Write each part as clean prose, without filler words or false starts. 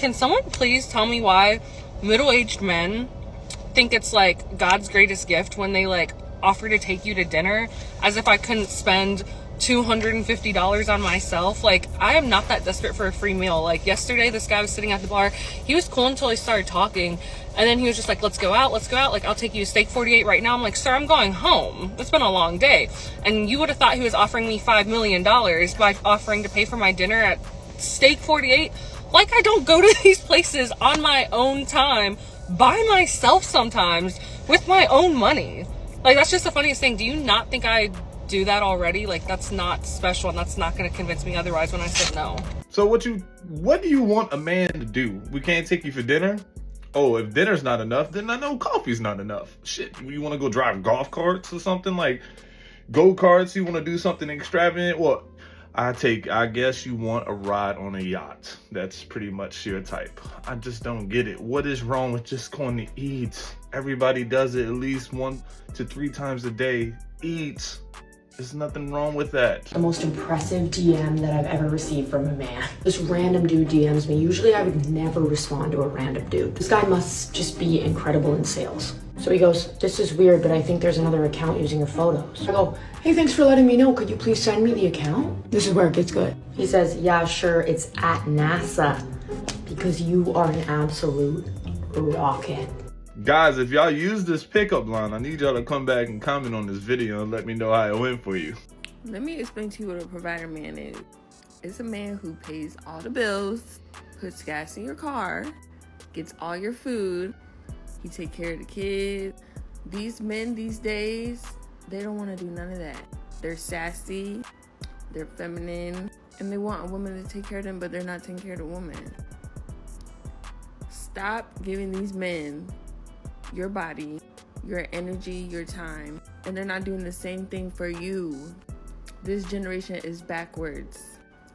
can someone please tell me why middle-aged men think it's like God's greatest gift when they like offer to take you to dinner, as if I couldn't spend $250 on myself? Like, I am not that desperate for a free meal. Like, yesterday this guy was sitting at the bar. He was cool until he started talking, and then he was just like, let's go out, like, I'll take you to Steak 48 right now. I'm like, sir, I'm going home, it's been a long day. And you would have thought he was offering me $5 million by offering to pay for my dinner at Steak 48. Like, I don't go to these places on my own time by myself sometimes with my own money. Like, that's just the funniest thing. Do you not think I do that already? Like, that's not special, and that's not going to convince me otherwise when I said no. So what do you want a man to do? We can't take you for dinner? Oh, if dinner's not enough, then I know coffee's not enough. Shit, you want to go drive golf carts or something? Like, go-karts? You want to do something extravagant? Well, I guess you want a ride on a yacht. That's pretty much your type. I just don't get it. What is wrong with just going to eat? Everybody does it at least 1 to 3 times a day. Eat. There's nothing wrong with that. The most impressive DM that I've ever received from a man. This random dude DMs me. Usually I would never respond to a random dude. This guy must just be incredible in sales. So he goes, this is weird, but I think there's another account using your photos. I go, hey, thanks for letting me know. Could you please send me the account? This is where it gets good. He says, yeah, sure, it's at NASA, because you are an absolute rocket. Guys, if y'all use this pickup line, I need y'all to come back and comment on this video and let me know how it went for you. Let me explain to you what a provider man is. It's a man who pays all the bills, puts gas in your car, gets all your food, he take care of the kids. These men these days, they don't want to do none of that. They're sassy, they're feminine, and they want a woman to take care of them, but they're not taking care of the woman. Stop giving these men your body, your energy, your time, and they're not doing the same thing for you. This generation is backwards.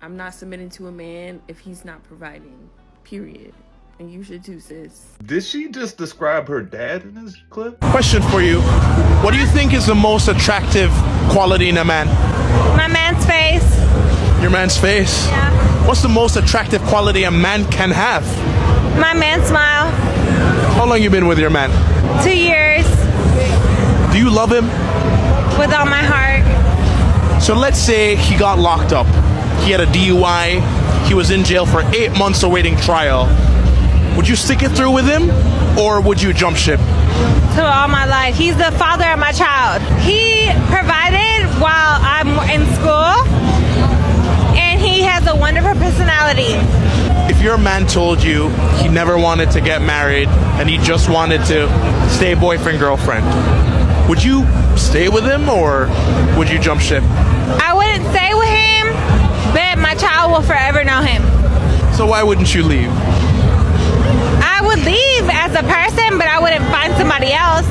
I'm not submitting to a man if he's not providing, period. And you should too, sis. Did she just describe her dad in this clip? Question for you. What do you think is the most attractive quality in a man? My man's face. Your man's face? Yeah. What's the most attractive quality a man can have? My man's smile. How long you been with your man? 2 years. Do you love him? With all my heart. So let's say he got locked up. He had a DUI. He was in jail for 8 months awaiting trial. Would you stick it through with him, or would you jump ship? To all my life. He's the father of my child. He provided while I'm in school, and he has a wonderful personality. If your man told you he never wanted to get married and he just wanted to stay boyfriend, girlfriend, would you stay with him, or would you jump ship? I wouldn't stay with him, but my child will forever know him. So why wouldn't you leave? I would leave as a person, but I wouldn't find somebody else.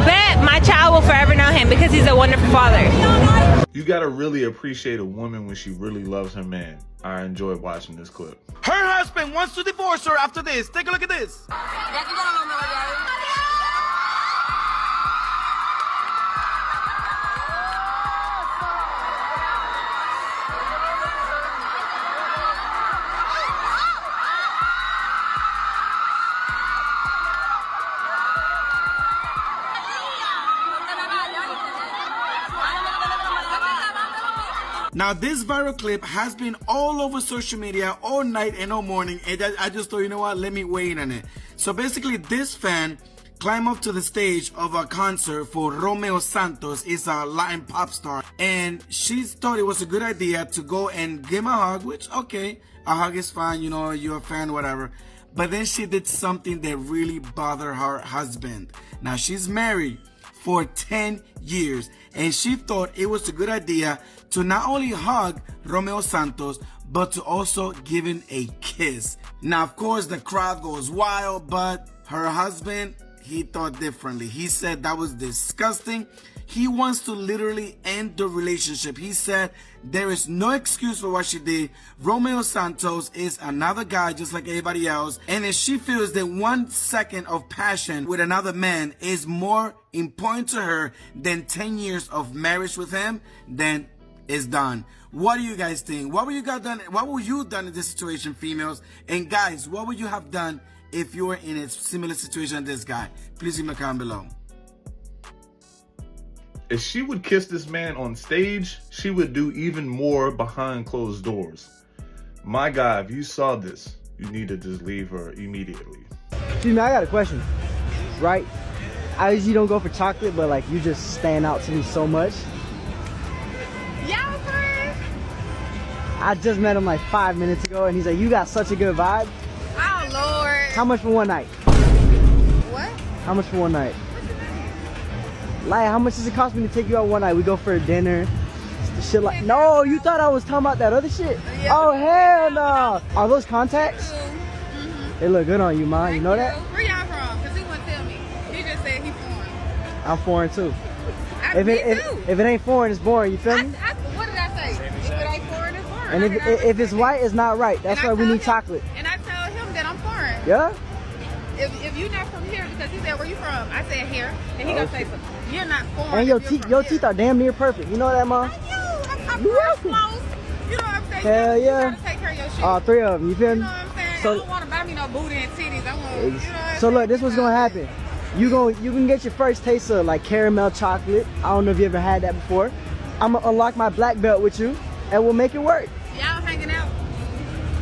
But my child will forever know him because he's a wonderful father. You gotta really appreciate a woman when she really loves her man. I enjoyed watching this clip. Her husband wants to divorce her after this. Take a look at this. Now, this viral clip has been all over social media all night and all morning, and I just thought, you know what, let me weigh in on it. So basically, this fan climbed up to the stage of a concert for Romeo Santos, is a Latin pop star, and she thought it was a good idea to go and give him a hug, which, okay, a hug is fine, you know, you're a fan, whatever. But then she did something that really bothered her husband. Now, she's married for 10 years, and she thought it was a good idea to not only hug Romeo Santos, but to also give him a kiss. Now, of course, the crowd goes wild, but her husband, he thought differently. He said that was disgusting. He wants to literally end the relationship. He said there is no excuse for what she did. Romeo Santos is another guy just like everybody else. And if she feels that 1 second of passion with another man is more important to her than 10 years of marriage with him, then is done. What do you guys think? What would you done in this situation, females? And guys, what would you have done if you were in a similar situation as this guy? Please leave a comment below. If she would kiss this man on stage, she would do even more behind closed doors. My guy, if you saw this, you need to just leave her immediately. Excuse me, I got a question. Right? I usually don't go for chocolate, but like you just stand out to me so much. Y'all friends? I just met him like 5 minutes ago and he's like, you got such a good vibe. Oh, Lord. How much for one night? What? How much for one night? Like, how much does it cost me to take you out one night? We go for a dinner. Shit like, no, you thought I was talking about that other shit? Yeah. Oh, hell no. Are those contacts? Mm-hmm. They look good on you, Ma. You know that? Where y'all from? Because he wouldn't tell me. He just said he's foreign. I'm foreign too. Me too. If it ain't foreign, it's boring. You feel me? What did I say? If it ain't foreign, it's foreign. And if it's white, it's not right. That's why we need chocolate. And I tell him that I'm foreign. Yeah? If you're not from here, because he said, where you from? I said here. And he gonna say something. You're not foreign. And your teeth are damn near perfect. You know that, Ma? I'm close. You know what I'm saying? Hell you yeah. gotta take care of your shit. All three of them. You feel You me? know what I'm saying? So- I don't want to buy me no booty and titties. I want, you know what I'm So look, saying? this what's gonna happen. You can get your first taste of like caramel chocolate. I don't know if you ever had that before. I'm gonna unlock my black belt with you, and we'll make it work. Y'all hanging out?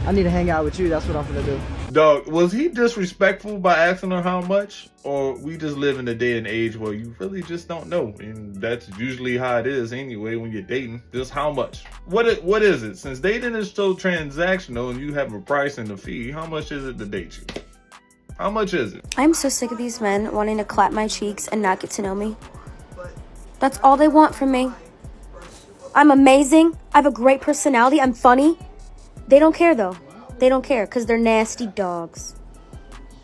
I need to hang out with you. That's what I'm gonna do. Dog, was he disrespectful by asking her how much? Or we just live in a day and age where you really just don't know? And that's usually how it is anyway when you're dating. Just how much? What is it? Since dating is so transactional and you have a price and a fee, how much is it to date you? How much is it? I'm so sick of these men wanting to clap my cheeks and not get to know me. That's all they want from me. I'm amazing. I have a great personality. I'm funny. They don't care though. They don't care because they're nasty dogs.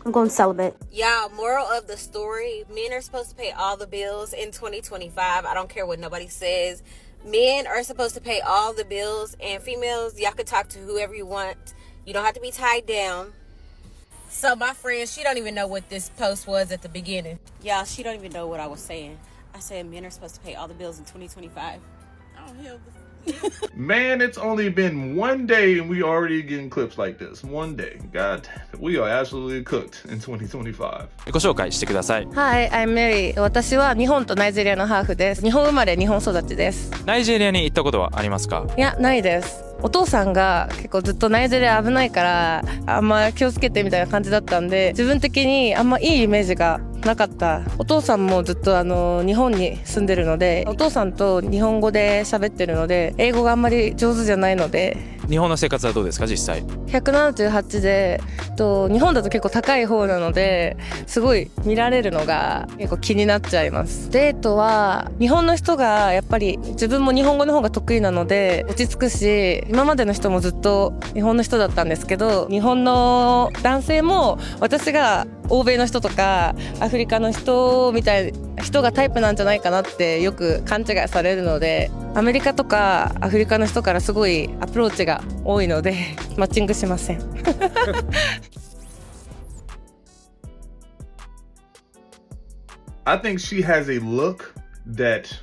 I'm going celibate. Y'all, moral of the story, men are supposed to pay all the bills in 2025. I don't care what nobody says. Men are supposed to pay all the bills, and females, y'all can talk to whoever you want. You don't have to be tied down. So my friend, she don't even know what this post was at the beginning. Y'all, she don't even know what I was saying. I said men are supposed to pay all the bills in 2025. Oh, hell. Man, it's only been one day and we already getting clips like this. One day. God damn it. We are absolutely cooked in 2025. ご紹介してください。 Hi, I'm Mary. 私は日本とナイジェリアのハーフです。日本生まれ、日本育ちです。ナイジェリアに行ったことはありますか？いや、ないです。お父さんが結構ずっとナイジェリア危ないからあんま気をつけてみたいな感じだったんで、自分的にあんまいいイメージがなかった。お父さんもずっと日本に住んでるので、お父さんと日本語で喋ってるので、英語があんまり上手じゃないので。日本の生活はどうですか実際？178で日本だと結構高い方なのですごい見られるのが結構気になっちゃいます。デートは日本の人がやっぱり自分も日本語の方が得意なので落ち着くし、今までの人もずっと日本の人だったんですけど、日本の男性も私が欧米の人とかアフリカの人みたいな人がタイプなんじゃないかなってよく勘違いされるので、アメリカとかアフリカの人からすごいアプローチが多いのでマッチングしません。I think she has a look that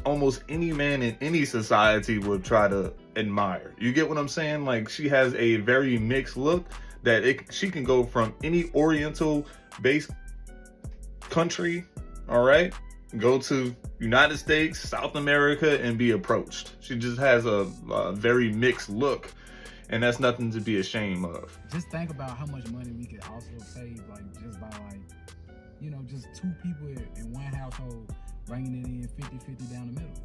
almost any man in any society would try to admire. You get what I'm saying? Like, she has a very mixed look that she can go from any Oriental based country, all right, go to United States, South America, and be approached. She just has a very mixed look, and that's nothing to be ashamed of. Just think about how much money we could also save, like just by just two people in one household bringing it in 50-50 down the middle.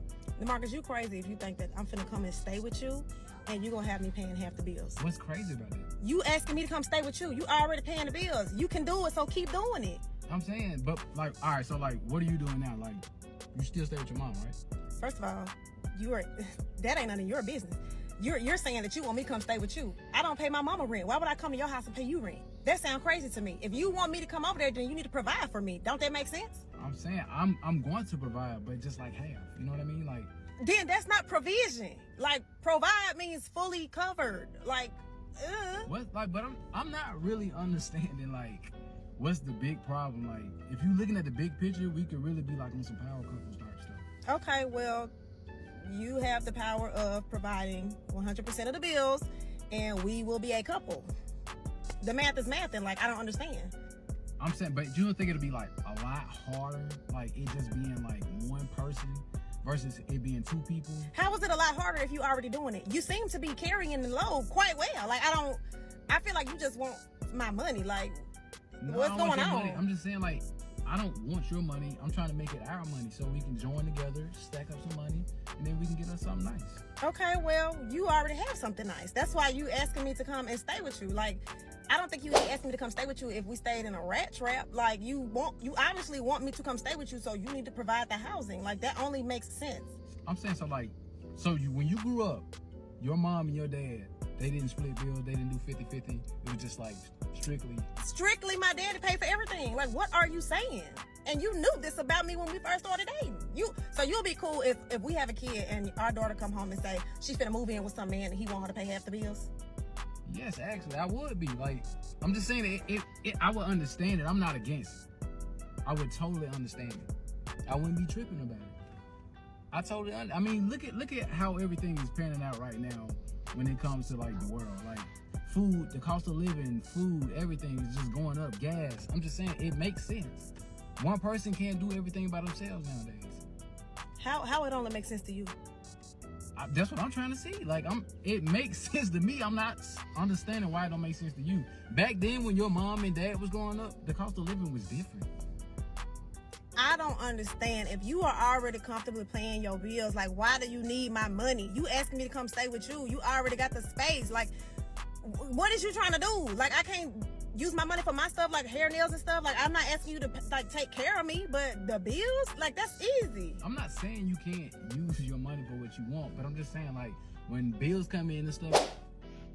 DeMarcus, you crazy if you think that I'm finna come and stay with you and you gonna have me paying half the bills. What's crazy about that? You asking me to come stay with you. You already paying the bills. You can do it, so keep doing it. I'm saying, but like, all right, so like, what are you doing now? Like, you still stay with your mom, right? First of all, that ain't none of your business. You're saying that you want me to come stay with you. I don't pay my mama rent. Why would I come to your house and pay you rent? That sounds crazy to me. If you want me to come over there, then you need to provide for me. Don't that make sense? I'm saying I'm going to provide, but just like half. You know what I mean? Like, then that's not provision. Like, provide means fully covered. Like, what? Like, but I'm not really understanding like what's the big problem. Like, if you're looking at the big picture, we could really be like on some power couple type stuff. Okay, well, you have the power of providing 100% of the bills, and we will be a couple. The math is math, and like, I don't understand. I'm saying, but you don't think it'll be like a lot harder, like it just being like one person versus it being two people? How is it a lot harder if you already doing it? You seem to be carrying the load quite well. Like, I feel like you just want my money. Like, No, what's I don't want going your on? money. I'm just saying, like, I don't want your money. I'm trying to make it our money so we can join together, stack up some money, and then we can get us something nice. Okay, well, you already have something nice. That's why you asking me to come and stay with you. Like, I don't think you would ask me to come stay with you if we stayed in a rat trap. Like, you obviously want me to come stay with you, so you need to provide the housing. Like, that only makes sense. I'm saying, so like, when you grew up, your mom and your dad, they didn't split bills, they didn't do 50-50. It was just like strictly My daddy paid for everything. Like, what are you saying? And you knew this about me when we first started dating. So you'll be cool if we have a kid and our daughter come home and say she's finna move in with some man and he want her to pay half the bills? Yes, actually, I would be. Like, I'm just saying that I would understand it. I'm not against it. I would totally understand it. I wouldn't be tripping about it. I totally I mean, look at how everything is panning out right now when it comes to like the world. Like, food, the cost of living, food, everything is just going up. Gas. I'm just saying, it makes sense. One person can't do everything by themselves nowadays. How it only makes sense to you? That's what I'm trying to see. Like, it makes sense to me. I'm not understanding why it don't make sense to you. Back then, when your mom and dad was growing up, the cost of living was different. I don't understand. If you are already comfortably paying your bills, like, why do you need my money? You asking me to come stay with you. You already got the space. Like, what is you trying to do? Like, I can't use my money for my stuff, like hair, nails, and stuff. Like, I'm not asking you to like take care of me, but the bills, like, that's easy. I'm not saying you can't use your money for what you want, but I'm just saying, like, when bills come in and stuff.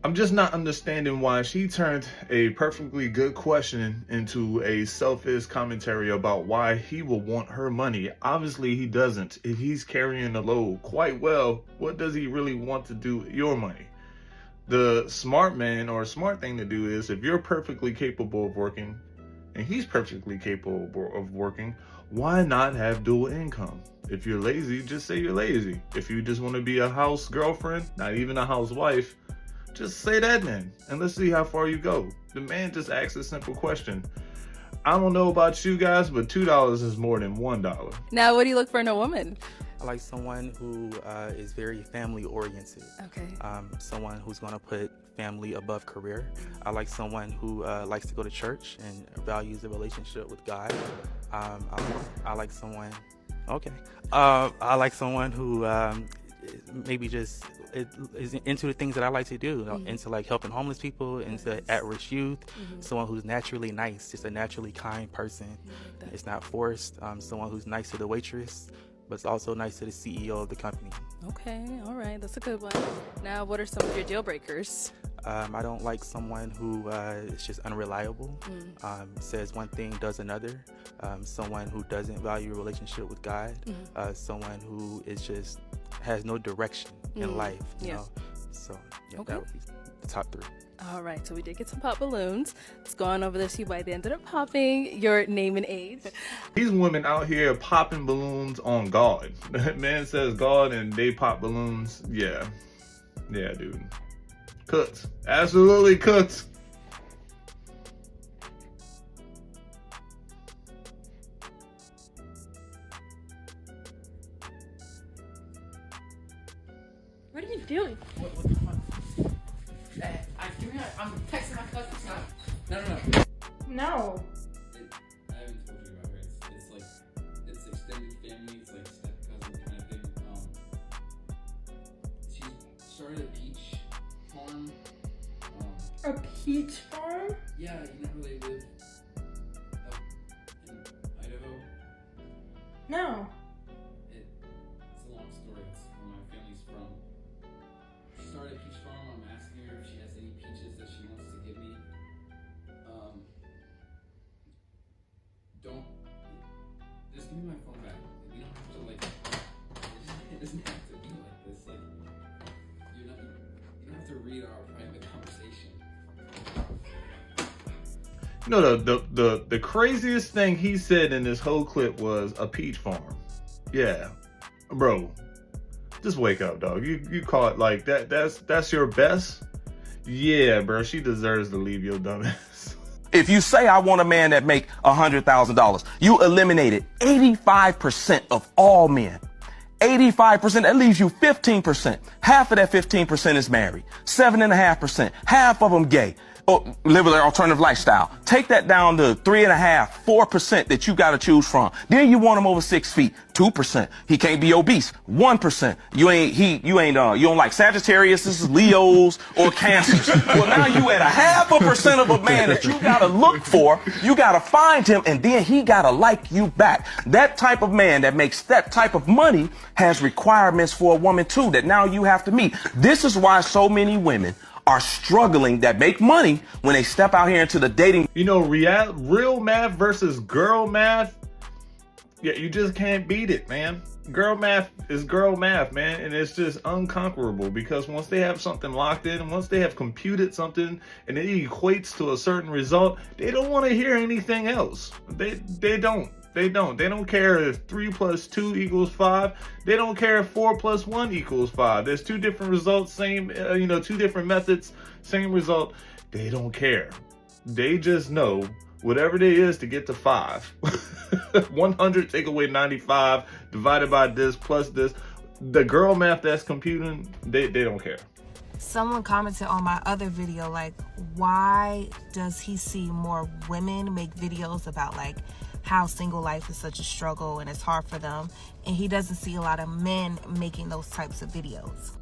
I'm just not understanding why she turned a perfectly good question into a selfish commentary about why he will want her money. Obviously, he doesn't. If he's carrying the load quite well, what does he really want to do with your money? The smart man or smart thing to do is, if you're perfectly capable of working and he's perfectly capable of working, why not have dual income? If you're lazy, just say you're lazy. If you just want to be a house girlfriend, not even a housewife, just say that then, and let's see how far you go. The man just asked a simple question. I don't know about you guys, but $2 is more than $1. Now, what do you look for in a woman? I like someone who is very family oriented. Okay. Someone who's going to put family above career. I like someone who likes to go to church and values the relationship with God. I like someone. Okay. I like someone who maybe just is into the things that I like to do, into like helping homeless people, into at-risk youth, someone who's naturally nice, just a naturally kind person. It's not forced. Someone who's nice to the waitress, but it's also nice to the CEO of the company. Okay, all right, that's a good one. Now, what are some of your deal breakers? I don't like someone who is just unreliable, says one thing, does another, someone who doesn't value a relationship with God, someone who is just has no direction in life, you know. So that would be the top 3. All right, so we did get some pop balloons. Let's go on over to see why they ended up popping. Your name and age. These women out here popping balloons on God. Man says God and they pop balloons. Yeah, dude. Cooked. Absolutely cooked. What are you doing? I'm texting my cousin. No. No. I haven't told you about her. It's like, it's extended family. It's like step cousin kind of thing. She started a peach farm. A peach farm? Yeah, you know where they live up in Idaho? No. It's a long story. It's where my family's from. She started a peach farm. I'm asking her if she has any peaches that she wants to give me. Just give me my phone back. You don't have to like. It doesn't have to be like this. Like, you don't have to read our private conversation. You know, the craziest thing he said in this whole clip was a peach farm. Yeah, bro. Just wake up, dog. You call it like that. That's your best. Yeah, bro. She deserves to leave your dumb ass. If you say I want a man that make $100,000, you eliminated 85% of all men. 85%, that leaves you 15%. Half of that 15% is married. 7.5%, half of them gay. Or live with an alternative lifestyle. Take that down to 3.5%, 4% that you got to choose from. Then you want him over 6 feet, 2%. He can't be obese, 1%. You don't like Sagittarius, Leos, or Cancers. Well, now you at 0.5% of a man that you got to look for. You got to find him, and then he got to like you back. That type of man that makes that type of money has requirements for a woman too that now you have to meet. This is why so many women are struggling that make money when they step out here into the dating. You know, real math versus girl math. Yeah, you just can't beat it, man. Girl math is girl math, man. And it's just unconquerable because once they have something locked in and once they have computed something and it equates to a certain result, they don't want to hear anything else. They don't. They don't care if 3 + 2 = 5. They don't care if 4 + 1 = 5. There's 2 different results, same, 2 different methods, same result. They don't care. They just know whatever it is to get to 5. 100 take away 95 divided by this plus this. The girl math that's computing, they don't care. Someone commented on my other video, like, why does he see more women make videos about like how single life is such a struggle and it's hard for them, and he doesn't see a lot of men making those types of videos?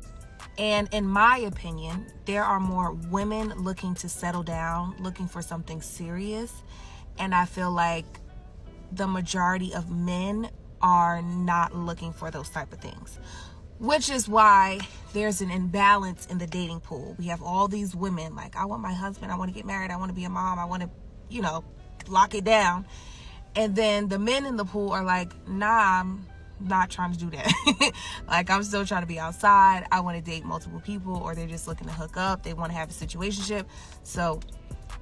And in my opinion, there are more women looking to settle down, looking for something serious, and I feel like the majority of men are not looking for those type of things, which is why there's an imbalance in the dating pool. We have all these women like, I want my husband, I want to get married, I want to be a mom, I want to, lock it down. And then the men in the pool are like, nah, I'm not trying to do that. Like, I'm still trying to be outside. I want to date multiple people, or they're just looking to hook up. They want to have a situationship. So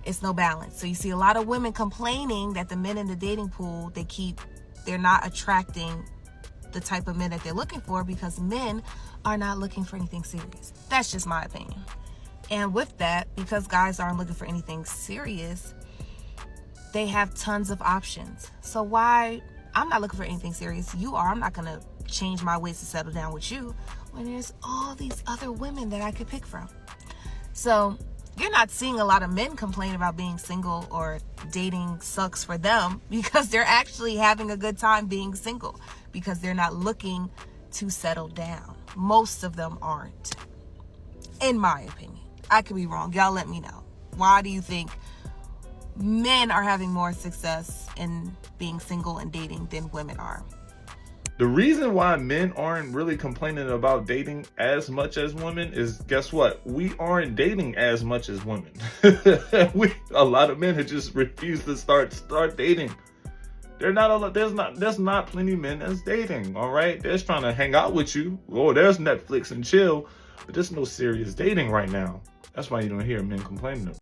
it's no balance. So you see a lot of women complaining that the men in the dating pool, they're not attracting the type of men that they're looking for because men are not looking for anything serious. That's just my opinion. And with that, because guys aren't looking for anything serious, they have tons of options. So why? I'm not looking for anything serious. You are. I'm not going to change my ways to settle down with you when there's all these other women that I could pick from. So you're not seeing a lot of men complain about being single or dating sucks for them because they're actually having a good time being single because they're not looking to settle down. Most of them aren't, in my opinion. I could be wrong. Y'all let me know. Why do you think men are having more success in being single and dating than women are? The reason why men aren't really complaining about dating as much as women is, guess what? We aren't dating as much as women. A lot of men have just refused to start dating. There's not plenty of men that's dating, all right? They're just trying to hang out with you. Oh, there's Netflix and chill, but there's no serious dating right now. That's why you don't hear men complaining.